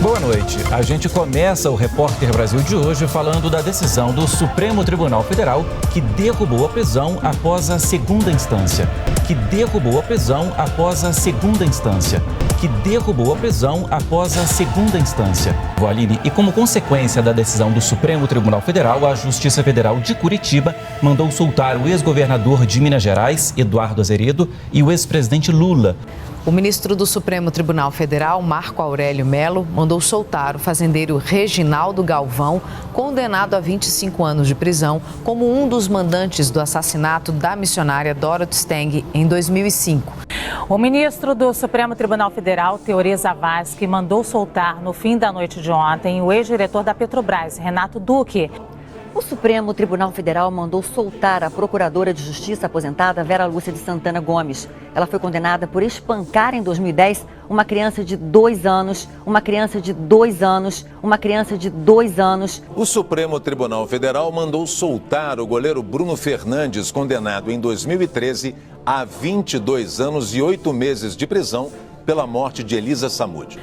Boa noite. A gente começa o Repórter Brasil de hoje falando da decisão do Supremo Tribunal Federal que derrubou a prisão após a segunda instância. Aline, e como consequência da decisão do Supremo Tribunal Federal, a Justiça Federal de Curitiba mandou soltar o ex-governador de Minas Gerais, Eduardo Azeredo, e o ex-presidente Lula. O ministro do Supremo Tribunal Federal, Marco Aurélio Mello, mandou soltar o fazendeiro Reginaldo Galvão, condenado a 25 anos de prisão, como um dos mandantes do assassinato da missionária Dorothy Stang em 2005. O ministro do Supremo Tribunal Federal, Teori Zavascki, mandou soltar no fim da noite de ontem o ex-diretor da Petrobras, Renato Duque. O Supremo Tribunal Federal mandou soltar a procuradora de Justiça aposentada Vera Lúcia de Santana Gomes. Ela foi condenada por espancar em 2010 uma criança de 2 anos, O Supremo Tribunal Federal mandou soltar o goleiro Bruno Fernandes, condenado em 2013 a 22 anos e 8 meses de prisão pela morte de Elisa Samúdio.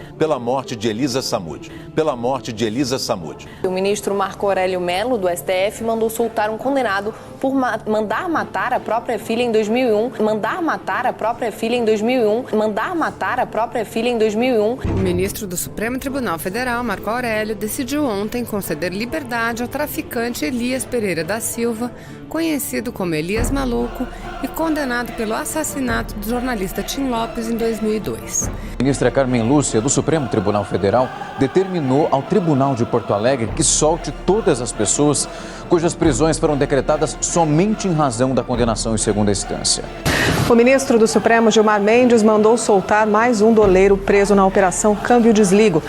O ministro Marco Aurélio Mello, do STF, mandou soltar um condenado por mandar matar a própria filha em 2001. O ministro do Supremo Tribunal Federal, Marco Aurélio, decidiu ontem conceder liberdade ao traficante Elias Pereira da Silva, conhecido como Elias Maluco, e condenado pelo assassinato do jornalista Tim Lopes em 2002. A ministra Carmen Lúcia, do Supremo Tribunal Federal, determinou ao Tribunal de Porto Alegre que solte todas as pessoas cujas prisões foram decretadas somente em razão da condenação em segunda instância. O ministro do Supremo, Gilmar Mendes, mandou soltar mais um doleiro preso na Operação Câmbio Desligo.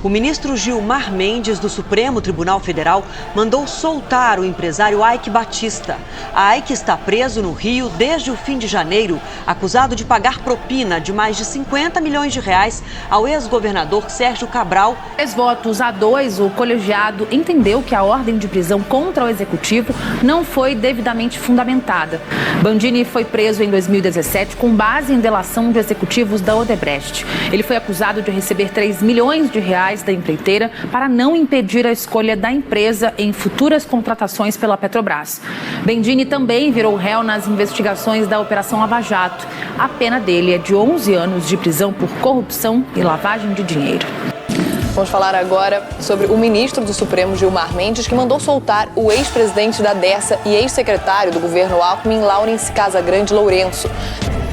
O ministro Gilmar Mendes, do Supremo Tribunal Federal, mandou soltar o empresário Aike Batista. Aike está preso no Rio desde o fim de janeiro, acusado de pagar propina de mais de 50 milhões de reais ao ex-governador Sérgio Cabral. 3 votos a 2, o colegiado entendeu que a ordem de prisão contra o executivo não foi devidamente fundamentada. Bandini foi preso em 2017 com base em delação de executivos da Odebrecht. Ele foi acusado de receber 3 milhões de reais da empreiteira para não impedir a escolha da empresa em futuras contratações pela Petrobras. Bandini também virou réu nas investigações da Operação Lava Jato. A pena dele é de 11 anos de prisão por corrupção e lavagem de dinheiro. Vamos falar agora sobre o ministro do Supremo, Gilmar Mendes, que mandou soltar o ex-presidente da Dersa e ex-secretário do governo Alckmin, Laurence Casagrande Lourenço.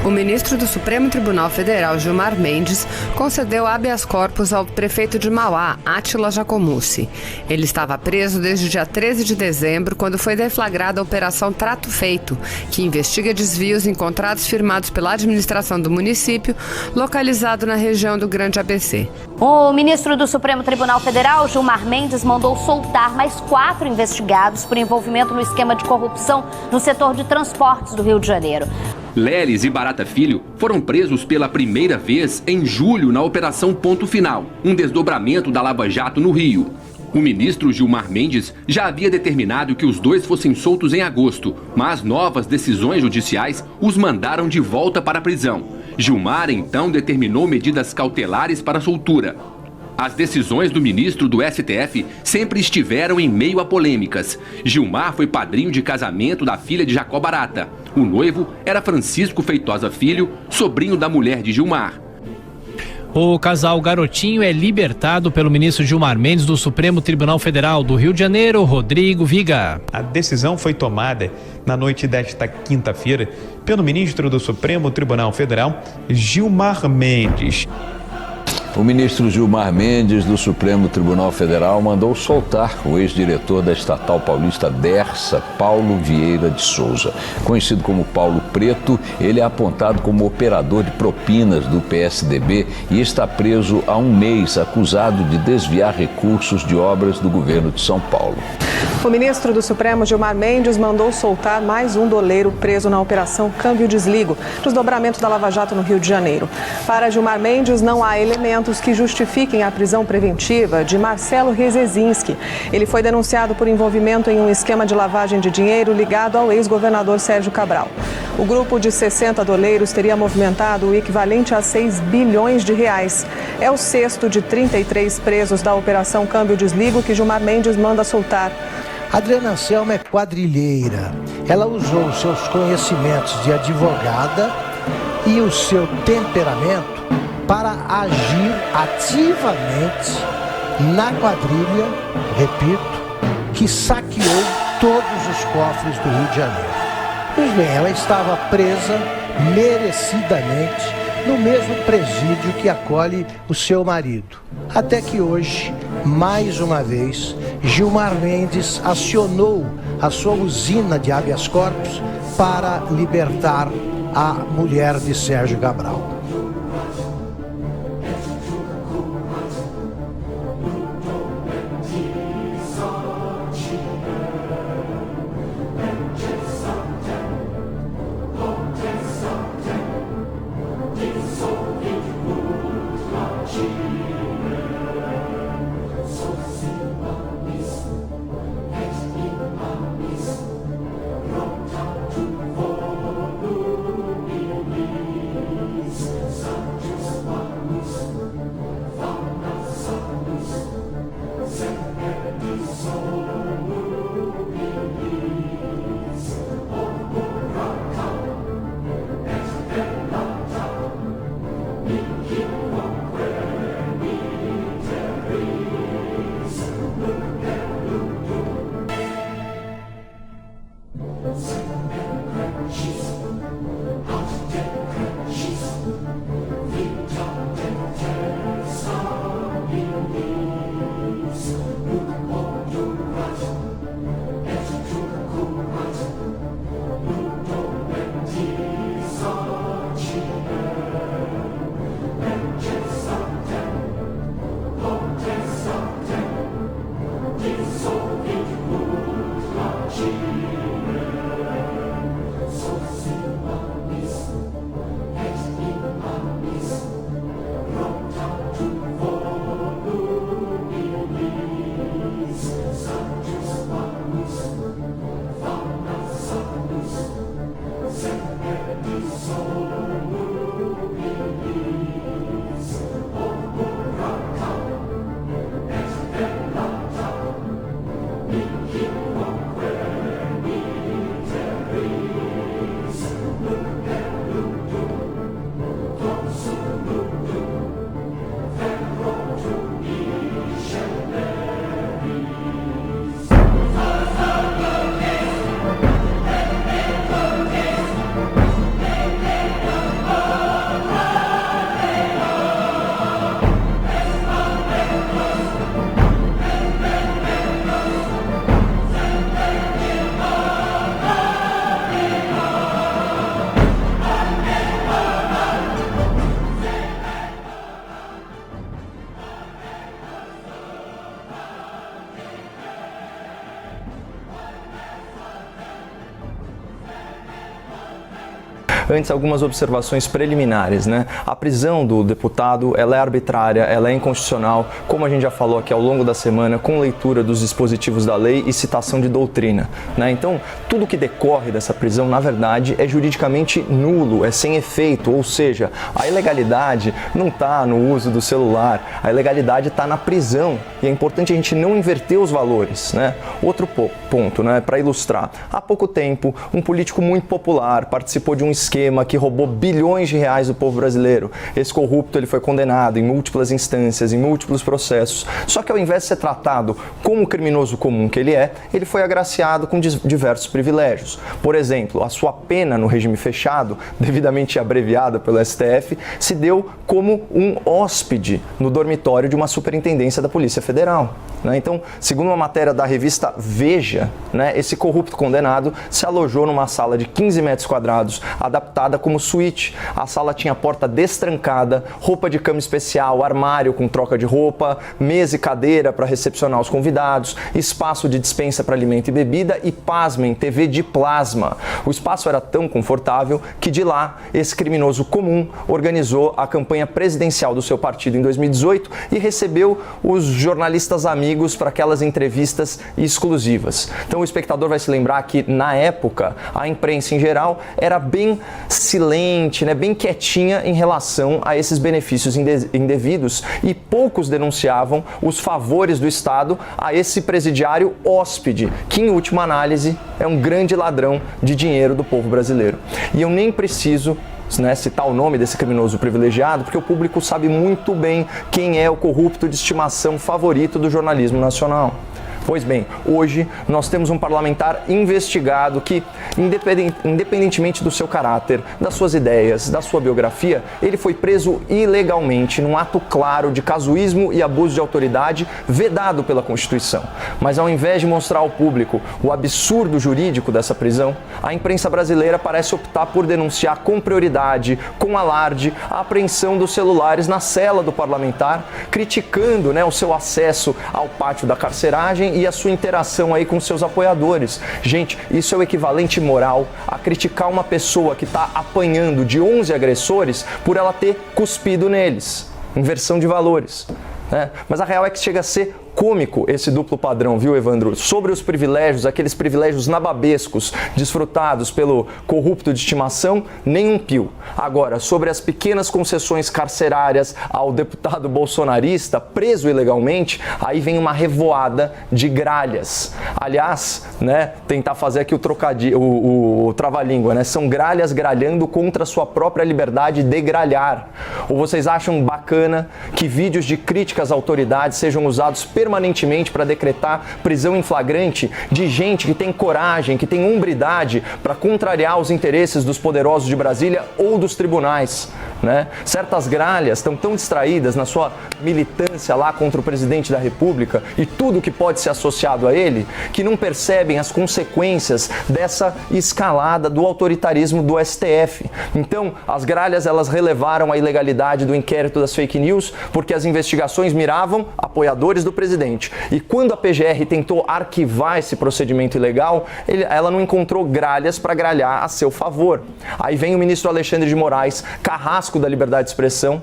O ministro do Supremo Tribunal Federal, Gilmar Mendes, concedeu habeas corpus ao prefeito de Mauá, Átila Jacomussi. Ele estava preso desde o dia 13 de dezembro, quando foi deflagrada a Operação Trato Feito, que investiga desvios em contratos firmados pela administração do município, localizado na região do Grande ABC. O ministro do Supremo Tribunal Federal, Gilmar Mendes, mandou soltar mais 4 investigados por envolvimento no esquema de corrupção no setor de transportes do Rio de Janeiro. Leles e Barata Filho foram presos pela primeira vez em julho na Operação Ponto Final, um desdobramento da Lava Jato no Rio. O ministro Gilmar Mendes já havia determinado que os dois fossem soltos em agosto, mas novas decisões judiciais os mandaram de volta para a prisão. Gilmar, então, determinou medidas cautelares para a soltura. As decisões do ministro do STF sempre estiveram em meio a polêmicas. Gilmar foi padrinho de casamento da filha de Jacó Barata. O noivo era Francisco Feitosa Filho, sobrinho da mulher de Gilmar. O casal Garotinho é libertado pelo ministro Gilmar Mendes do Supremo Tribunal Federal do Rio de Janeiro, Rodrigo Viga. A decisão foi tomada na noite desta quinta-feira pelo ministro do Supremo Tribunal Federal, Gilmar Mendes. O ministro Gilmar Mendes, do Supremo Tribunal Federal, mandou soltar o ex-diretor da estatal paulista Dersa, Paulo Vieira de Souza. Conhecido como Paulo Preto, ele é apontado como operador de propinas do PSDB e está preso há um mês, acusado de desviar recursos de obras do governo de São Paulo. O ministro do Supremo, Gilmar Mendes, mandou soltar mais um doleiro preso na Operação Câmbio Desligo, desdobramento da Lava Jato no Rio de Janeiro. Para Gilmar Mendes, não há elementos que justifiquem a prisão preventiva de Marcelo Rezezinski. Ele foi denunciado por envolvimento em um esquema de lavagem de dinheiro ligado ao ex-governador Sérgio Cabral. O grupo de 60 doleiros teria movimentado o equivalente a 6 bilhões de reais. É o sexto de 33 presos da Operação Câmbio Desligo que Gilmar Mendes manda soltar. Adriana Anselmo é quadrilheira. Ela usou seus conhecimentos de advogada e o seu temperamento para agir ativamente na quadrilha, repito, que saqueou todos os cofres do Rio de Janeiro. Pois bem, ela estava presa merecidamente no mesmo presídio que acolhe o seu marido. Até que hoje, mais uma vez, Gilmar Mendes acionou a sua usina de habeas corpus para libertar a mulher de Sérgio Cabral. Antes, algumas observações preliminares, né? A prisão do deputado, ela é arbitrária, ela é inconstitucional, como a gente já falou aqui ao longo da semana, com leitura dos dispositivos da lei e citação de doutrina, né? Então, tudo que decorre dessa prisão, na verdade, é juridicamente nulo, é sem efeito, ou seja, a ilegalidade não está no uso do celular, a ilegalidade está na prisão, e é importante a gente não inverter os valores, né? Outro ponto, né, para ilustrar. Há pouco tempo, um político muito popular participou de um esquema que roubou bilhões de reais do povo brasileiro. Esse corrupto ele foi condenado em múltiplas instâncias, em múltiplos processos. Só que ao invés de ser tratado como o criminoso comum que ele é, ele foi agraciado com diversos privilégios. Por exemplo, a sua pena no regime fechado, devidamente abreviada pelo STF, se deu como um hóspede no dormitório de uma superintendência da Polícia Federal. Então, segundo uma matéria da revista Veja, esse corrupto condenado se alojou numa sala de 15 metros quadrados, adaptada adaptada como suíte. A sala tinha porta destrancada, roupa de cama especial, armário com troca de roupa, mesa e cadeira para recepcionar os convidados, espaço de dispensa para alimento e bebida e, pasmem, TV de plasma. O espaço era tão confortável que de lá esse criminoso comum organizou a campanha presidencial do seu partido em 2018 e recebeu os jornalistas amigos para aquelas entrevistas exclusivas. Então o espectador vai se lembrar que na época a imprensa em geral era bem silente, né, bem quietinha em relação a esses benefícios indevidos e poucos denunciavam os favores do Estado a esse presidiário hóspede, que em última análise é um grande ladrão de dinheiro do povo brasileiro. E eu nem preciso citar o nome desse criminoso privilegiado, porque o público sabe muito bem quem é o corrupto de estimação favorito do jornalismo nacional. Pois bem, hoje nós temos um parlamentar investigado que, independentemente do seu caráter, das suas ideias, da sua biografia, ele foi preso ilegalmente num ato claro de casuísmo e abuso de autoridade vedado pela Constituição. Mas ao invés de mostrar ao público o absurdo jurídico dessa prisão, a imprensa brasileira parece optar por denunciar com prioridade, com alarde, a apreensão dos celulares na cela do parlamentar, criticando, o seu acesso ao pátio da carceragem e a sua interação aí com seus apoiadores. Gente, isso é o equivalente moral a criticar uma pessoa que está apanhando de 11 agressores por ela ter cuspido neles. Inversão de valores. Mas a real é que chega a ser cômico esse duplo padrão, viu, Evandro? Sobre os privilégios, aqueles privilégios nababescos desfrutados pelo corrupto de estimação, nem um pio. Agora, sobre as pequenas concessões carcerárias ao deputado bolsonarista preso ilegalmente, aí vem uma revoada de gralhas. Aliás, tentar fazer aqui o trava-língua, são gralhas gralhando contra a sua própria liberdade de gralhar. Ou vocês acham bacana que vídeos de críticas às autoridades sejam usados permanentemente para decretar prisão em flagrante de gente que tem coragem, que tem hombridade para contrariar os interesses dos poderosos de Brasília ou dos tribunais, Certas gralhas estão tão distraídas na sua militância lá contra o presidente da República e tudo que pode ser associado a ele, que não percebem as consequências dessa escalada do autoritarismo do STF. Então, as gralhas, elas relevaram a ilegalidade do inquérito das fake news porque as investigações miravam apoiadores do presidente. E quando a PGR tentou arquivar esse procedimento ilegal, ela não encontrou gralhas para gralhar a seu favor. Aí vem o ministro Alexandre de Moraes, carrasco da liberdade de expressão,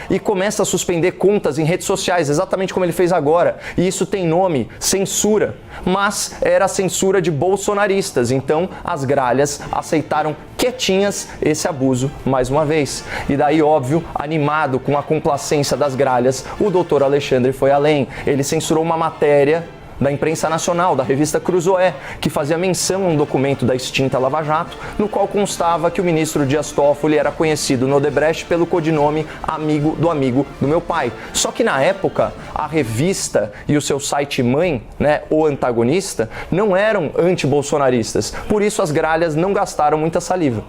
e começa a suspender contas em redes sociais, exatamente como ele fez agora. E isso tem nome, censura. Mas era a censura de bolsonaristas. Então, as gralhas aceitaram quietinhas esse abuso mais uma vez. E daí, óbvio, animado com a complacência das gralhas, o doutor Alexandre foi além. Ele censurou uma matéria da imprensa nacional, da revista Cruzoé, que fazia menção a um documento da extinta Lava Jato, no qual constava que o ministro Dias Toffoli era conhecido no Odebrecht pelo codinome amigo do meu pai. Só que na época, a revista e o seu site mãe, o Antagonista, não eram anti-bolsonaristas. Por isso as gralhas não gastaram muita saliva.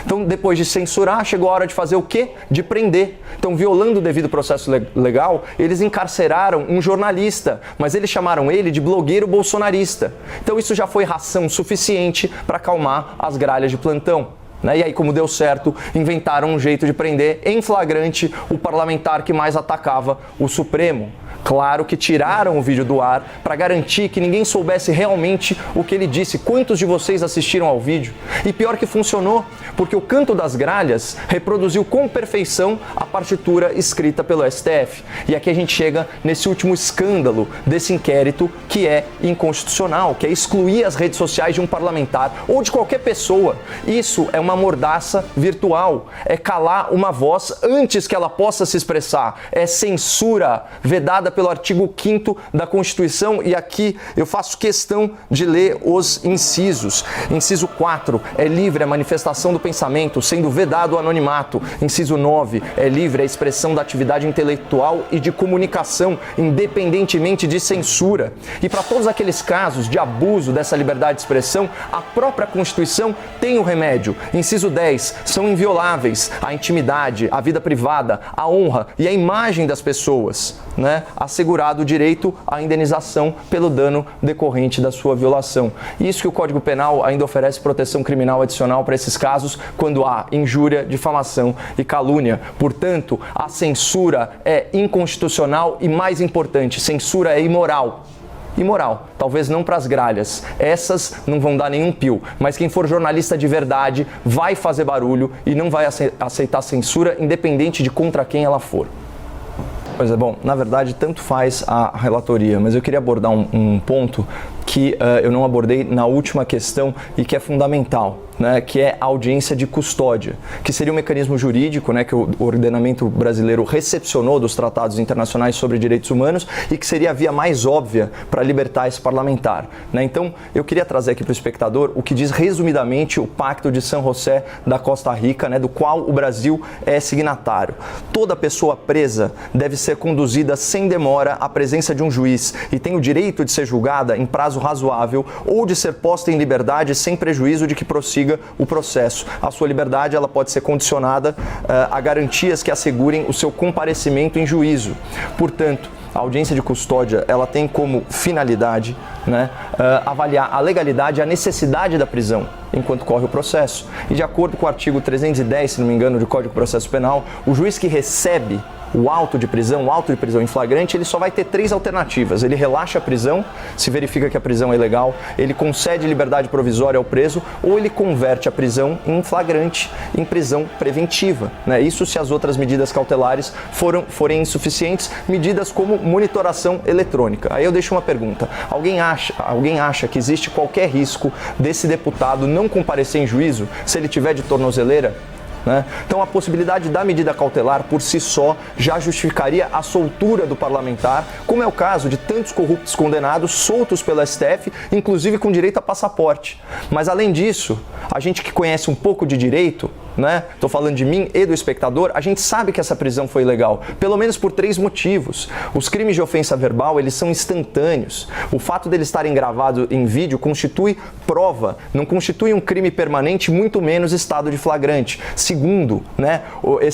Então, depois de censurar, chegou a hora de fazer o quê? De prender. Então, violando o devido processo legal, eles encarceraram um jornalista, mas eles chamaram ele de blogueiro bolsonarista. Então, isso já foi ração suficiente para acalmar as gralhas de plantão. E aí, como deu certo, inventaram um jeito de prender em flagrante o parlamentar que mais atacava o Supremo. Claro que tiraram o vídeo do ar para garantir que ninguém soubesse realmente o que ele disse. Quantos de vocês assistiram ao vídeo? E pior que funcionou, porque o Canto das Gralhas reproduziu com perfeição a partitura escrita pelo STF. E aqui a gente chega nesse último escândalo desse inquérito que é inconstitucional, que é excluir as redes sociais de um parlamentar ou de qualquer pessoa. Isso é uma mordaça virtual, é calar uma voz antes que ela possa se expressar, é censura vedada pelo artigo 5º da Constituição, e aqui eu faço questão de ler os incisos. Inciso 4, é livre a manifestação do pensamento, sendo vedado o anonimato. Inciso 9, é livre a expressão da atividade intelectual e de comunicação, independentemente de censura. E para todos aqueles casos de abuso dessa liberdade de expressão, a própria Constituição tem o remédio. Inciso 10. São invioláveis a intimidade, a vida privada, a honra e a imagem das pessoas, né? Assegurado o direito à indenização pelo dano decorrente da sua violação. Isso que o Código Penal ainda oferece proteção criminal adicional para esses casos quando há injúria, difamação e calúnia. Portanto, a censura é inconstitucional e, mais importante, censura é imoral. Imoral, talvez não para as gralhas, essas não vão dar nenhum pio, mas quem for jornalista de verdade vai fazer barulho e não vai aceitar censura, independente de contra quem ela for. Pois é, bom, na verdade tanto faz a relatoria, mas eu queria abordar um ponto que eu não abordei na última questão e que é fundamental, né, que é a audiência de custódia, que seria um mecanismo jurídico, né, que o ordenamento brasileiro recepcionou dos tratados internacionais sobre direitos humanos e que seria a via mais óbvia para libertar esse parlamentar, né? Então, eu queria trazer aqui para o espectador o que diz resumidamente o Pacto de San José da Costa Rica, né, do qual o Brasil é signatário. Toda pessoa presa deve ser conduzida sem demora à presença de um juiz e tem o direito de ser julgada em prazo razoável ou de ser posta em liberdade sem prejuízo de que prossiga o processo. A sua liberdade ela pode ser condicionada a garantias que assegurem o seu comparecimento em juízo. Portanto, a audiência de custódia ela tem como finalidade, né, avaliar a legalidade e a necessidade da prisão enquanto corre o processo. E de acordo com o artigo 310, se não me engano, do Código de Processo Penal, o juiz que recebe o auto de prisão em flagrante, ele só vai ter 3 alternativas. Ele relaxa a prisão, se verifica que a prisão é ilegal, ele concede liberdade provisória ao preso ou ele converte a prisão em flagrante em prisão preventiva, né? Isso se as outras medidas cautelares forem insuficientes, medidas como monitoração eletrônica. Aí eu deixo uma pergunta. Alguém acha que existe qualquer risco desse deputado não comparecer em juízo se ele tiver de tornozeleira? Né? Então a possibilidade da medida cautelar por si só já justificaria a soltura do parlamentar, como é o caso de tantos corruptos condenados soltos pelo STF, inclusive com direito a passaporte. Mas além disso, a gente que conhece um pouco de direito, né? Tô falando de mim e do espectador, a gente sabe que essa prisão foi ilegal, pelo menos por 3 motivos. Os crimes de ofensa verbal, eles são instantâneos. O fato deles estarem gravados em vídeo constitui prova, não constitui um crime permanente, muito menos estado de flagrante. Segundo, né,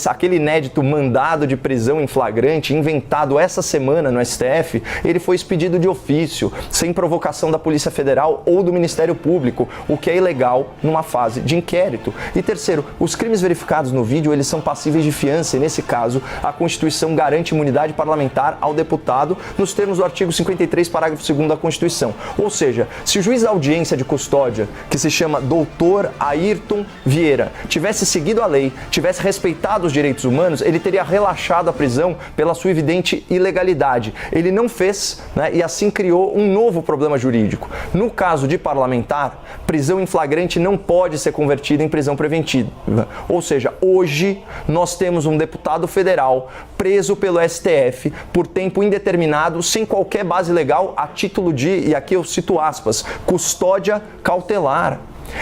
aquele inédito mandado de prisão em flagrante, inventado essa semana no STF, ele foi expedido de ofício, sem provocação da Polícia Federal ou do Ministério Público, o que é ilegal numa fase de inquérito. E terceiro, os crimes verificados no vídeo, eles são passíveis de fiança e, nesse caso, a Constituição garante imunidade parlamentar ao deputado nos termos do artigo 53, parágrafo 2º da Constituição. Ou seja, se o juiz da audiência de custódia, que se chama Dr. Ayrton Vieira, tivesse seguido a lei, tivesse respeitado os direitos humanos, ele teria relaxado a prisão pela sua evidente ilegalidade. Ele não fez, né, e assim criou um novo problema jurídico. No caso de parlamentar, prisão em flagrante não pode ser convertida em prisão preventiva. Ou seja, hoje nós temos um deputado federal preso pelo STF por tempo indeterminado, sem qualquer base legal, a título de, e aqui eu cito aspas, custódia cautelar.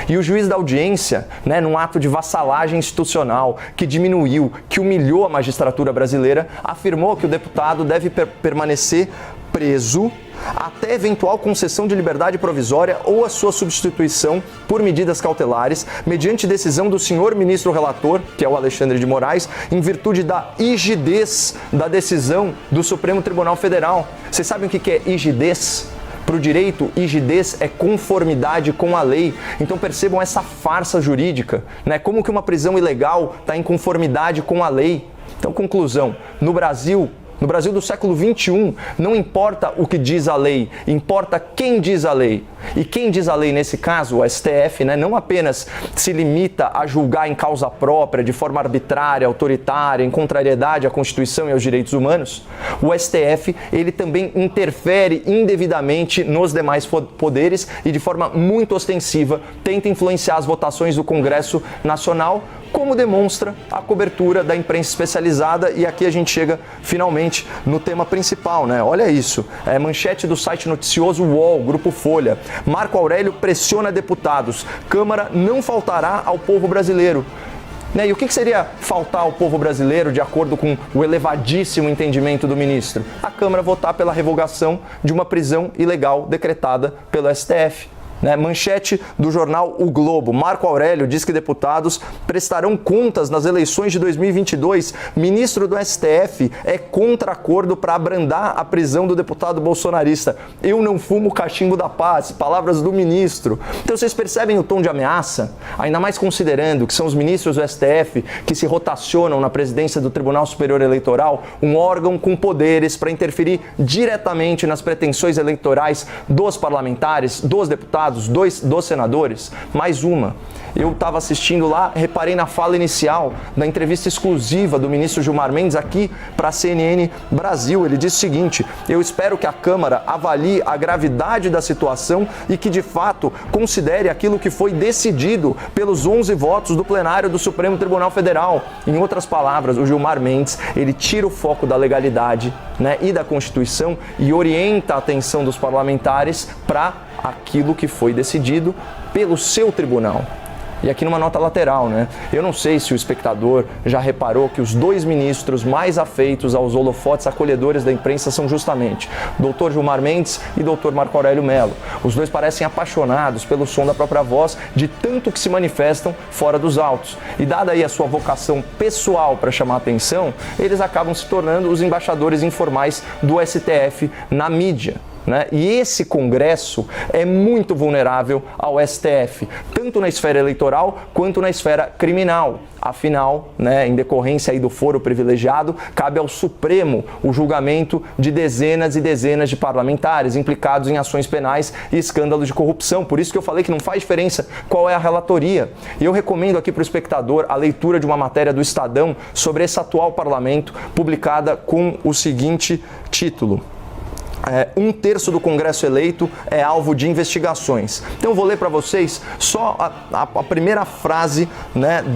E o juiz da audiência, né, num ato de vassalagem institucional que diminuiu, que humilhou a magistratura brasileira, afirmou que o deputado deve permanecer preso até eventual concessão de liberdade provisória ou a sua substituição por medidas cautelares, mediante decisão do senhor ministro relator, que é o Alexandre de Moraes, em virtude da rigidez da decisão do Supremo Tribunal Federal. Vocês sabem o que é rigidez? Para o direito, rigidez é conformidade com a lei. Então percebam essa farsa jurídica, né? Como que uma prisão ilegal está em conformidade com a lei. Então, conclusão, no Brasil do século XXI, não importa o que diz a lei, importa quem diz a lei. E quem diz a lei nesse caso, o STF, né, não apenas se limita a julgar em causa própria, de forma arbitrária, autoritária, em contrariedade à Constituição e aos direitos humanos, o STF ele também interfere indevidamente nos demais poderes e de forma muito ostensiva tenta influenciar as votações do Congresso Nacional, como demonstra a cobertura da imprensa especializada. E aqui a gente chega finalmente no tema principal, né? Olha isso, manchete do site noticioso UOL, Grupo Folha. Marco Aurélio pressiona deputados, Câmara não faltará ao povo brasileiro. Né? E o que seria faltar ao povo brasileiro, de acordo com o elevadíssimo entendimento do ministro? A Câmara votar pela revogação de uma prisão ilegal decretada pelo STF. Manchete do jornal O Globo. Marco Aurélio diz que deputados prestarão contas nas eleições de 2022. Ministro do STF é contra acordo para abrandar a prisão do deputado bolsonarista. Eu não fumo o cachimbo da paz. Palavras do ministro. Então vocês percebem o tom de ameaça? Ainda mais considerando que são os ministros do STF que se rotacionam na presidência do Tribunal Superior Eleitoral, um órgão com poderes para interferir diretamente nas pretensões eleitorais dos parlamentares, dos deputados, dos senadores. Mais uma. Eu estava assistindo lá, reparei na fala inicial da entrevista exclusiva do ministro Gilmar Mendes aqui para a CNN Brasil. Ele disse o seguinte: eu espero que a Câmara avalie a gravidade da situação e que, de fato, considere aquilo que foi decidido pelos 11 votos do plenário do Supremo Tribunal Federal. Em outras palavras, o Gilmar Mendes, ele tira o foco da legalidade, e da Constituição e orienta a atenção dos parlamentares para aquilo que foi decidido pelo seu tribunal. E aqui numa nota lateral, eu não sei se o espectador já reparou que os dois ministros mais afeitos aos holofotes acolhedores da imprensa são justamente Dr. Gilmar Mendes e Dr. Marco Aurélio Mello. Os dois parecem apaixonados pelo som da própria voz, de tanto que se manifestam fora dos autos. E dada aí a sua vocação pessoal para chamar a atenção, eles acabam se tornando os embaixadores informais do STF na mídia. E esse Congresso é muito vulnerável ao STF, tanto na esfera eleitoral quanto na esfera criminal. Afinal, em decorrência aí do foro privilegiado, cabe ao Supremo o julgamento de dezenas e dezenas de parlamentares implicados em ações penais e escândalos de corrupção. Por isso que eu falei que não faz diferença qual é a relatoria. E eu recomendo aqui para o espectador a leitura de uma matéria do Estadão sobre esse atual parlamento, publicada com o seguinte título: 1/3 do Congresso eleito é alvo de investigações. Então eu vou ler para vocês só a primeira frase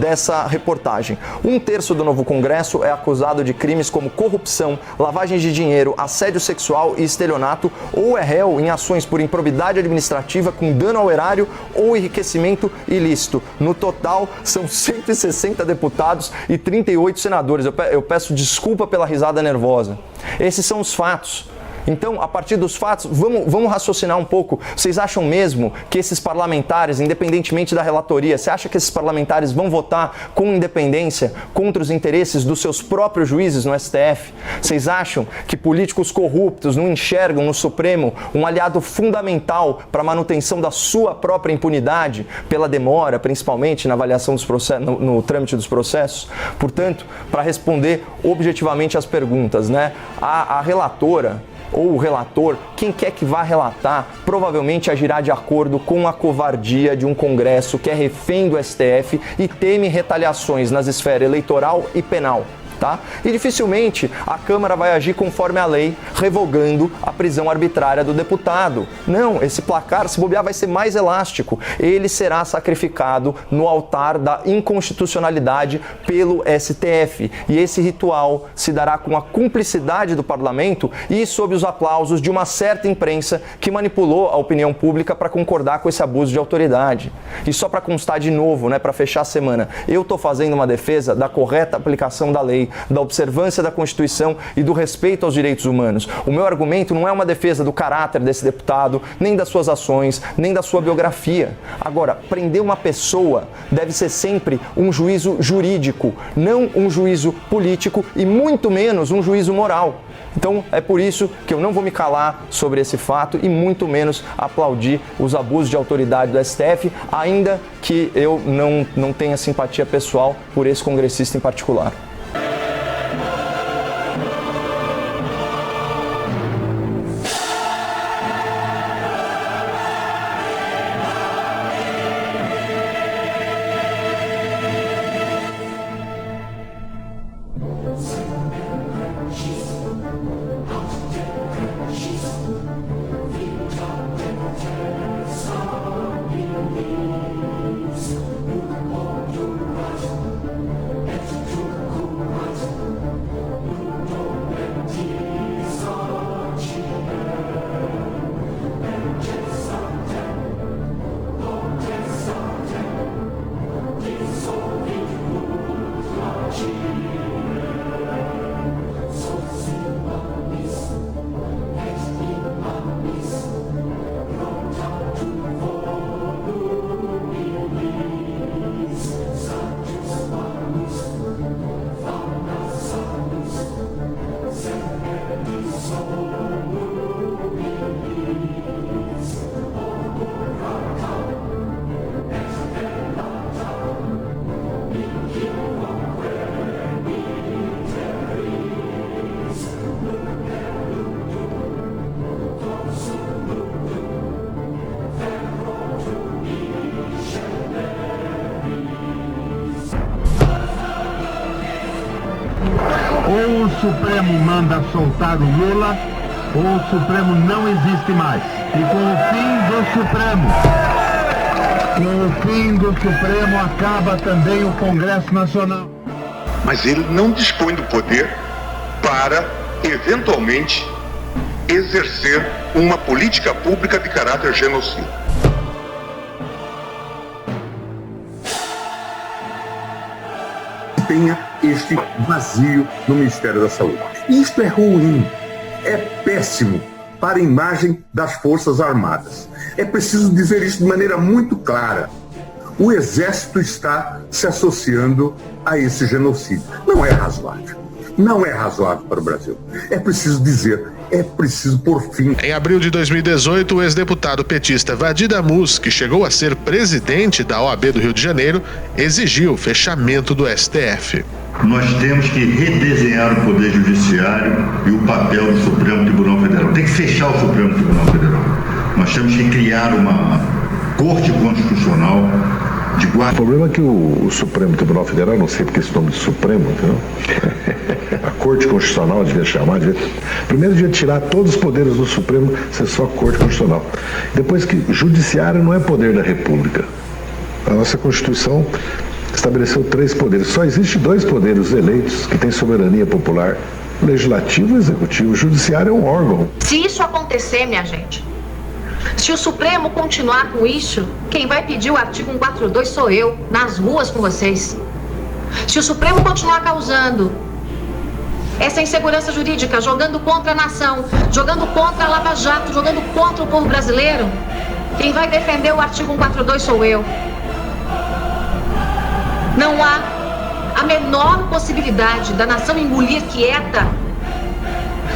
dessa reportagem. 1/3 do novo Congresso é acusado de crimes como corrupção, lavagem de dinheiro, assédio sexual e estelionato, ou é réu em ações por improbidade administrativa com dano ao erário ou enriquecimento ilícito. No total, são 160 deputados e 38 senadores. Eu peço desculpa pela risada nervosa. Esses são os fatos. Então, a partir dos fatos, vamos raciocinar um pouco. Vocês acham mesmo que esses parlamentares, independentemente da relatoria, você acha que esses parlamentares vão votar com independência contra os interesses dos seus próprios juízes no STF? Vocês acham que políticos corruptos não enxergam no Supremo um aliado fundamental para a manutenção da sua própria impunidade, pela demora, principalmente na avaliação dos processos, no trâmite dos processos? Portanto, para responder objetivamente às perguntas, a relatora ou o relator, quem quer que vá relatar, provavelmente agirá de acordo com a covardia de um Congresso que é refém do STF e teme retaliações nas esferas eleitoral e penal. E dificilmente a Câmara vai agir conforme a lei, revogando a prisão arbitrária do deputado. Não, esse placar, se bobear, vai ser mais elástico. Ele será sacrificado no altar da inconstitucionalidade pelo STF. E esse ritual se dará com a cumplicidade do parlamento e sob os aplausos de uma certa imprensa que manipulou a opinião pública para concordar com esse abuso de autoridade. E só para constar de novo, para fechar a semana, eu estou fazendo uma defesa da correta aplicação da lei, da observância da Constituição e do respeito aos direitos humanos. O meu argumento não é uma defesa do caráter desse deputado, nem das suas ações, nem da sua biografia. Agora, prender uma pessoa deve ser sempre um juízo jurídico, não um juízo político e muito menos um juízo moral. Então, é por isso que eu não vou me calar sobre esse fato e muito menos aplaudir os abusos de autoridade do STF, ainda que eu não tenha simpatia pessoal por esse congressista em particular. Supremo manda soltar o Lula ou o Supremo não existe mais. E com o fim do Supremo acaba também o Congresso Nacional. Mas ele não dispõe do poder para, eventualmente, exercer uma política pública de caráter genocida. Tenha este vazio no Ministério da Saúde. Isto é ruim, é péssimo para a imagem das Forças Armadas. É preciso dizer isso de maneira muito clara. O Exército está se associando a esse genocídio. Não é razoável. Não é razoável para o Brasil. É preciso dizer, é preciso pôr fim. Em abril de 2018, o ex-deputado petista Vadi Damus, que chegou a ser presidente da OAB do Rio de Janeiro, exigiu o fechamento do STF. Nós temos que redesenhar o Poder Judiciário e o papel do Supremo Tribunal Federal. Tem que fechar o Supremo Tribunal Federal. Nós temos que criar uma Corte Constitucional de guarda. O problema é que o Supremo Tribunal Federal, não sei porque esse nome de Supremo, entendeu? A Corte Constitucional devia chamar, primeiro devia tirar todos os poderes do Supremo, ser só Corte Constitucional. Depois que Judiciário não é poder da República. A nossa Constituição estabeleceu 3 poderes. Só existe 2 poderes eleitos que têm soberania popular: Legislativo e Executivo. O Judiciário é um órgão. Se isso acontecer, minha gente, se o Supremo continuar com isso, quem vai pedir o artigo 142 sou eu, nas ruas com vocês. Se o Supremo continuar causando essa insegurança jurídica, jogando contra a nação, jogando contra a Lava Jato, jogando contra o povo brasileiro, quem vai defender o artigo 142 sou eu. Não há a menor possibilidade da nação engolir quieta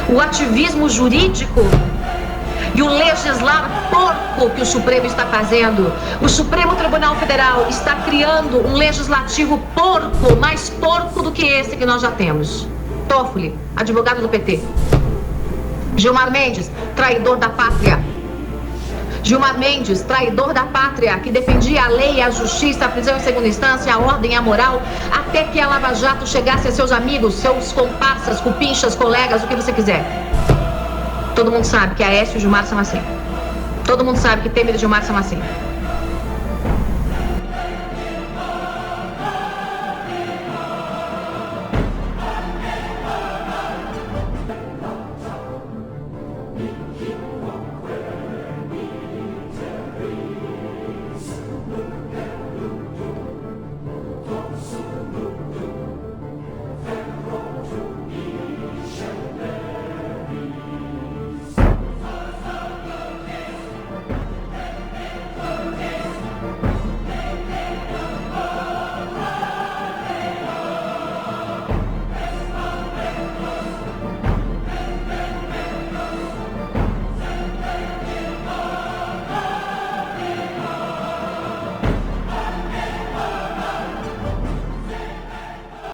o ativismo jurídico e o legislar porco que o Supremo está fazendo. O Supremo Tribunal Federal está criando um legislativo porco, mais porco do que esse que nós já temos. Toffoli, advogado do PT. Gilmar Mendes, traidor da pátria. Gilmar Mendes, traidor da pátria, que defendia a lei, a justiça, a prisão em segunda instância, a ordem e a moral, até que a Lava Jato chegasse a seus amigos, seus comparsas, cupinchas, colegas, o que você quiser. Todo mundo sabe que Aécio e Gilmar são assim. Todo mundo sabe que Temer e Gilmar são assim.